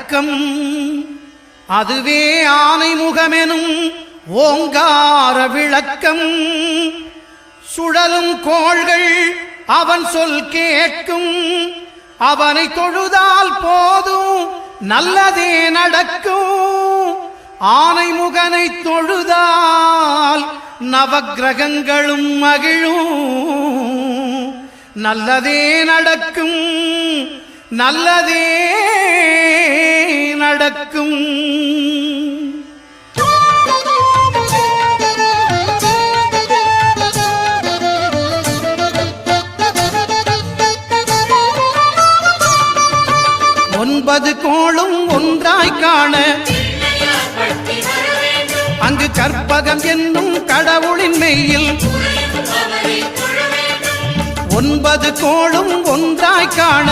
அடக்கம். அதுவே ஆனைமுகமெனும் ஓங்கார விளக்கம். சுழலும் கோள்கள் அவன் சொல் கேட்கும். அவனை தொழுதால் போதும் நல்லதே நடக்கும். ஆனைமுகனை தொழுதால் நவக்கிரகங்களும் மகிழும். நல்லதே நடக்கும், நல்லதே நடக்கும். ஒன்பது கோளும் ஒன்றாய் காண அங்கு கற்பகம் என்னும் கடவுளின் மெய்யில். ஒன்பது கோளும் ஒன்றாய் காண